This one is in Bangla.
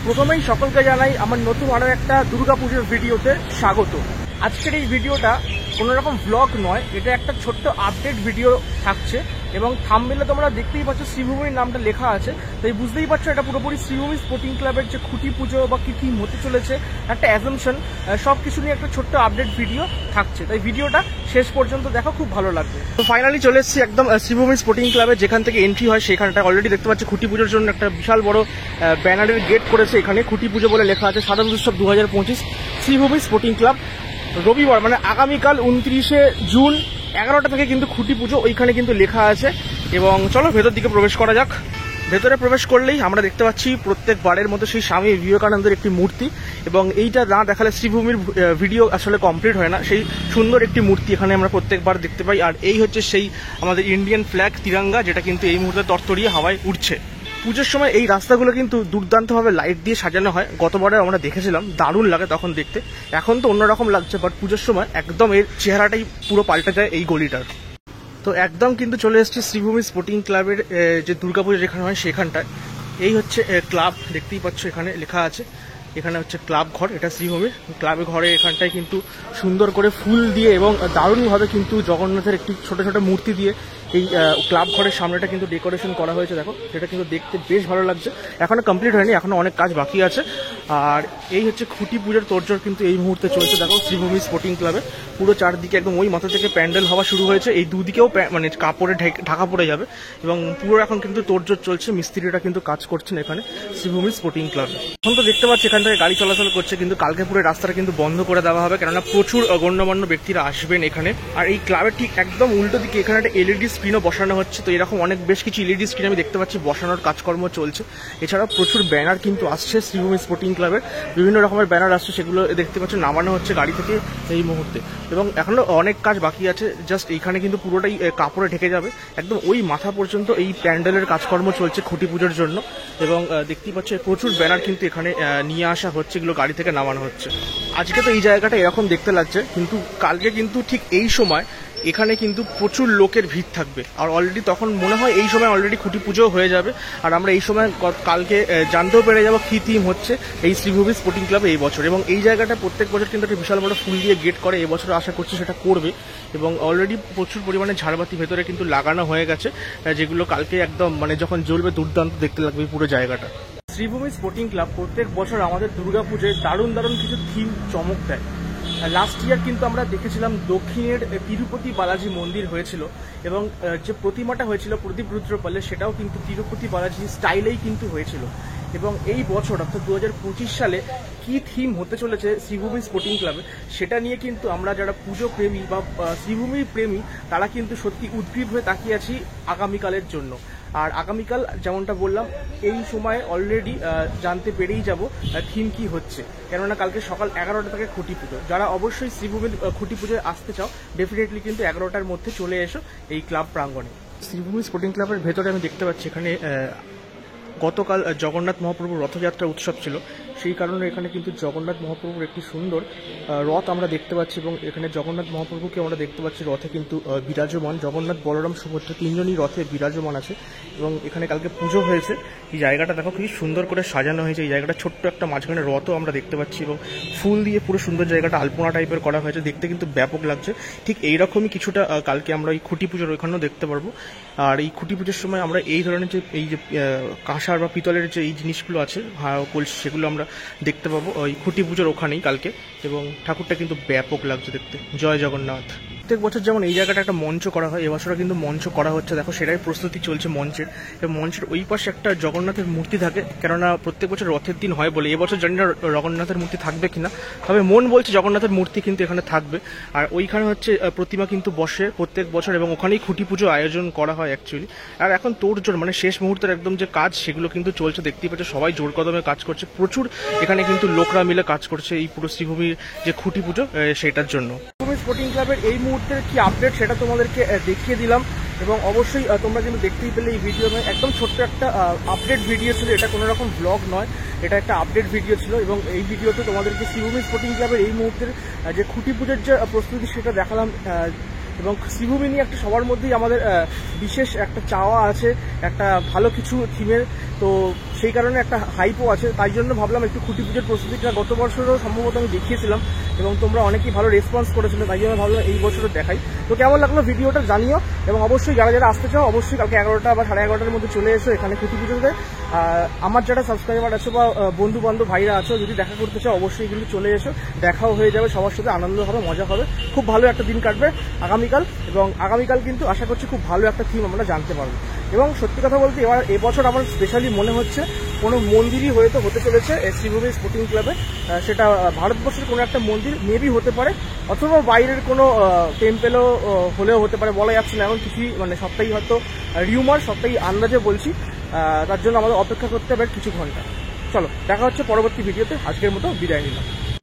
প্রথমেই সকলকে জানাই আমার নতুন আরও একটা দুর্গাপুজোর ভিডিওতে স্বাগত। আজকের এই ভিডিওটা কোনো রকম ব্লগ নয়, এটা একটা ছোট্ট আপডেট ভিডিও থাকছে এবং থাম্বনেলে তোমরা দেখতেই পাচ্ছ শ্রীভূমির নামটা লেখা আছে, তাই বুঝতেই পারছো এটা পুরোপুরি শ্রীভূমি স্পোর্টিং ক্লাবের যে খুঁটি পুজো বা কী থিম হতে চলেছে, একটা অ্যাজাম্পশন, সব কিছু নিয়ে একটা ছোট্ট আপডেট ভিডিও থাকছে। তাই ভিডিওটা শেষ পর্যন্ত দেখো, খুব ভালো লাগবে। তো ফাইনালি চলে এসেছি একদম শ্রীভূমি স্পোর্টিং ক্লাবে, যেখান থেকে এন্ট্রি হয় সেখানটা অলরেডি দেখতে পাচ্ছি খুঁটি পুজোর জন্য একটা বিশাল বড় ব্যানারের গেট করেছে। এখানে খুঁটি পুজো বলে লেখা আছে শারদ উৎসব 2025 শ্রীভূমি স্পোর্টিং ক্লাব। রবিবার মানে আগামীকাল 29শে জুন 11টা থেকে কিন্তু খুঁটি পুজো ওইখানে কিন্তু লেখা আছে। এবং চলো ভেতর দিকে প্রবেশ করা যাক। ভেতরে প্রবেশ করলেই আমরা দেখতে পাচ্ছি প্রত্যেকবারের মতো সেই স্বামী বিবেকানন্দের একটি মূর্তি, এবং এইটা না দেখালে শ্রীভূমির ভিডিও আসলে কমপ্লিট হয় না। সেই সুন্দর একটি মূর্তি এখানে আমরা প্রত্যেকবার দেখতে পাই। আর এই হচ্ছে সেই আমাদের ইন্ডিয়ান ফ্ল্যাগ তিরঙ্গা, যেটা কিন্তু এই মুহূর্তে তরতরিয়ে হাওয়ায় উঠছে। পুজোর সময় এই রাস্তাগুলো কিন্তু দুর্দান্তভাবে লাইট দিয়ে সাজানো হয়। গতবারে আমরা দেখেছিলাম, দারুণ লাগে তখন দেখতে। এখন তো অন্যরকম লাগছে, বাট পুজোর সময় একদম এর চেহারাটাই পুরো পাল্টে যায় এই গলিটার। তো একদম কিন্তু চলে এসেছি শ্রীভূমি স্পোর্টিং ক্লাবের যে দুর্গাপুজো যেখানে হয় সেখানটায়। এই হচ্ছে ক্লাব, দেখতেই পাচ্ছ এখানে লেখা আছে। এখানে হচ্ছে ক্লাব ঘর, এটা শ্রীভূমির ক্লাবের ঘরে। এখানটায় কিন্তু সুন্দর করে ফুল দিয়ে এবং দারুণভাবে কিন্তু জগন্নাথের একটি ছোট ছোট মূর্তি দিয়ে এই ক্লাব ঘরের সামনেটা কিন্তু ডেকোরেশন করা হয়েছে। দেখো, সেটা কিন্তু দেখতে বেশ ভালো লাগছে। এখনো কমপ্লিট হয়নি, এখনো অনেক কাজ বাকি আছে। আর এই হচ্ছে খুঁটি পুজোর তোড়জোড় কিন্তু এই মুহূর্তে চলছে। দেখো শ্রীভূমি স্পোর্টিং ক্লাবে পুরো চারদিকে একদম ওই মাথা থেকে প্যান্ডেল হওয়া শুরু হয়েছে। এই দুদিকেও মানে কাপড়ে ঢাকা পড়ে যাবে এবং পুরো এখন কিন্তু তোড়জোড় চলছে। মিস্ত্রিরা কিন্তু কাজ করছেন এখানে শ্রীভূমি স্পোর্টিং ক্লাবে। এখন তো দেখতে পাচ্ছি এখান থেকে গাড়ি চলাচল করছে, কিন্তু কালকে পুরো রাস্তাটা কিন্তু বন্ধ করে দেওয়া হবে, কেননা প্রচুর গণ্যমান্য ব্যক্তিরা আসবেন এখানে। আর এই ক্লাবের ঠিক একদম উল্টো দিকে এখানে একটা এলইডি স্ক্রিনও বসানো হচ্ছে। তো এরকম বেশ কিছু এলইডি স্ক্রিন আমি দেখতে পাচ্ছি বসানোর কাজকর্ম চলছে। এছাড়াও প্রচুর ব্যানার কিন্তু আসছে শ্রীভূমি স্পোর্টিং ক্লাবের, বিভিন্ন রকমের ব্যানার আসছে, সেগুলো দেখতে পাচ্ছি নামানো হচ্ছে গাড়ি থেকে এই মুহূর্তে। এবং এখনো অনেক কাজ বাকি আছে। জাস্ট এইখানে কিন্তু পুরোটাই কাপড়ে ঢেকে যাবে, একদম ওই মাথা পর্যন্ত এই প্যান্ডেলের কাজকর্ম চলছে খুঁটি পুজোর জন্য। এবং দেখতেই পাচ্ছি প্রচুর ব্যানার কিন্তু এখানে নিয়ে আসা হচ্ছে, এগুলো গাড়ি থেকে নামানো হচ্ছে। আজকে তো এই জায়গাটা এরকম দেখতে লাগছে, কিন্তু কালকে কিন্তু ঠিক এই সময় এখানে কিন্তু প্রচুর লোকের ভিড় থাকবে। আর অলরেডি তখন মনে হয় এই সময় অলরেডি খুঁটি পুজো হয়ে যাবে। আর আমরা এই সময় কালকে জানতেও পেরে যাবো কী থিম হচ্ছে এই শ্রীভূমি স্পোর্টিং ক্লাবে এই বছর। এবং এই জায়গাটা প্রত্যেক বছর কিন্তু একটা বিশাল বড় ফুল দিয়ে গেট করে, এবছর আশা করছি সেটা করবে। এবং অলরেডি প্রচুর পরিমাণে ঝাড়বাতি ভেতরে কিন্তু লাগানো হয়ে গেছে, যেগুলো কালকে একদম মানে যখন জ্বলবে দুর্দান্ত দেখতে লাগবে পুরো জায়গাটা। শ্রীভূমি স্পোর্টিং ক্লাব প্রত্যেক বছর আমাদের দুর্গাপুজোয় দারুণ দারুণ কিছু থিম চমক দেয়। লাস্ট ইয়ার কিন্তু আমরা দেখেছিলাম দক্ষিণের তিরুপতি বালাজি মন্দির হয়েছিল, এবং যে প্রতিমাটা হয়েছিল প্রদীপ রুদ্রপালে, সেটাও কিন্তু তিরুপতি বালাজি স্টাইলেই কিন্তু হয়েছিল। এবং এই বছর অর্থাৎ 2025 সালে কি থিম হতে চলেছে শ্রীভূমি স্পোর্টিং ক্লাবে, সেটা নিয়ে কিন্তু আমরা যারা পুজো প্রেমী বা শ্রীভূমি প্রেমী তারা কিন্তু সত্যি উদ্গ্রীব হয়ে তাকিয়ে আছি আগামীকালের জন্য। আর আগামীকাল যেমনটা বললাম, এই সময় অলরেডি জানতে পেরেই যাব থিম কি হচ্ছে, কেননা কালকে সকাল 11টা থেকে খুঁটি পুজো। যারা অবশ্যই শ্রীভূমির খুঁটি পুজোয় আসতে চাও, ডেফিনেটলি কিন্তু 11টার মধ্যে চলে এসো এই ক্লাব প্রাঙ্গণে। শ্রীভূমি স্পোর্টিং ক্লাবের ভেতরে আমি দেখতে পাচ্ছি এখানে গতকাল জগন্নাথ মহাপ্রভুর রথযাত্রা উৎসব ছিল, সেই কারণে এখানে কিন্তু জগন্নাথ মহাপ্রভুর একটি সুন্দর রথ আমরা দেখতে পাচ্ছি। এবং এখানে জগন্নাথ মহাপ্রভুকে আমরা দেখতে পাচ্ছি রথে কিন্তু বিরাজমান। জগন্নাথ, বলরাম, সুভদ্রা তিনজনই রথে বিরাজমান আছে। এবং এখানে কালকে পুজো হয়েছে। এই জায়গাটা দেখো খুবই সুন্দর করে সাজানো হয়েছে। এই জায়গাটা ছোট্ট একটা মাঝখানে রথও আমরা দেখতে পাচ্ছি, এবং ফুল দিয়ে পুরো সুন্দর জায়গাটা আলপনা টাইপের করা হয়েছে, দেখতে কিন্তু ব্যাপক লাগছে। ঠিক এইরকমই কিছুটা কালকে আমরা এই খুঁটি পুজোর ওইখানেও দেখতে পারবো। আর এই খুঁটি পুজোর সময় আমরা এই ধরনের যে এই যে কাঁসার বা পিতলের যে এই জিনিসগুলো আছে কলসি, সেগুলো আমরা দেখতে পাবো ওই খুঁটি পুজোর ওখানেই কালকে। এবং ঠাকুরটা কিন্তু ব্যাপক লাগছে দেখতে। জয় জগন্নাথ। প্রত্যেক বছর যেমন এই জায়গাটা একটা মঞ্চ করা হয়, এবছরও কিন্তু মঞ্চ করা হচ্ছে। দেখো সেটাই প্রস্তুতি চলছে মঞ্চের। এবং মঞ্চের ওই পাশে একটা জগন্নাথের মূর্তি থাকে, কেননা প্রত্যেক বছর রথের দিন হয় বলে। এবছর জানি না জগন্নাথের মূর্তি থাকবে কিনা, তবে মন বলছে জগন্নাথের মূর্তি কিন্তু এখানে থাকবে। আর ওইখানে হচ্ছে প্রতিমা কিন্তু বসে প্রত্যেক বছর, এবং ওখানেই খুঁটি পুজো আয়োজন করা হয় অ্যাকচুয়ালি। আর এখন তোড়জোড় মানে শেষ মুহূর্তের একদম যে কাজ, সেগুলো কিন্তু চলছে, দেখতেই পাচ্ছে সবাই জোর কদমে কাজ করছে। প্রচুর এখানে কিন্তু লোকরা মিলে কাজ করছে এই পুরো শ্রীভূমির যে খুঁটি পুজো সেটার জন্য। শ্রীভূমি স্পোর্টিং ক্লাবের এই মুহূর্তের কি আপডেট সেটা তোমাদেরকে দেখিয়ে দিলাম। এবং অবশ্যই তোমরা কিন্তু দেখতেই পেলে এই ভিডিও একদম ছোট্ট একটা আপডেট ভিডিও ছিল, এটা কোনো রকম ব্লগ নয়, এটা একটা আপডেট ভিডিও ছিল। এবং এই ভিডিওতে তোমাদেরকে শ্রীভূমি স্পোর্টিং ক্লাবের এই মুহূর্তের যে খুঁটি পুজোর যে প্রস্তুতি সেটা দেখালাম। এবং শ্রীভূমি নিয়ে একটা সবার মধ্যেই আমাদের বিশেষ একটা চাওয়া আছে, একটা ভালো কিছু থিমের। তো তো সেই কারণে একটা হাইপও আছে, তাই জন্য ভাবলাম একটু খুঁটি পুজোর প্রস্তুতিটা গত বছরও সম্ভবত আমি দেখিয়েছিলাম এবং তোমরা অনেকেই ভালো রেসপন্স করেছিলে, তাই জন্য ভাবলাম এই বছরও দেখাই। তো কেমন লাগলো ভিডিওটা জানিও, এবং অবশ্যই যারা যারা আসতে চাও অবশ্যই কালকে 11টা বা 11:30টার মধ্যে চলে এসো এখানে খুঁটি পুজোতে। আমার যারা সাবস্ক্রাইবার আছো বা বন্ধু বান্ধব ভাইরা আছো, যদি দেখা করতে চাও অবশ্যই কিন্তু চলে এসো, দেখাও হয়ে যাবে, সবার সাথে আনন্দ হবে, মজা হবে, খুব ভালো একটা দিন কাটবে আগামীকাল। এবং আগামীকাল কিন্তু আশা করছি খুব ভালো একটা থিম আমরা জানতে পারবো। এবং সত্যি কথা বলতে এবছর আমার স্পেশালি মনে হচ্ছে কোনো মন্দিরই হয়তো হতে চলেছে শ্রীভূমি স্পোর্টিং ক্লাবে। সেটা ভারতবর্ষের কোনো একটা মন্দির মেবি হতে পারে, অথবা বাইরের কোনো টেম্পেলও হলেও হতে পারে, বলা যাচ্ছে না এখন কিছুই, মানে সবটাই হয়তো রিউমার, সবটাই আন্দাজে বলছি। তার জন্য আমাদের অপেক্ষা করতে হবে কিছু ঘন্টা। চলো দেখা হচ্ছে পরবর্তী ভিডিওতে, আজকের মতো বিদায় নিলাম।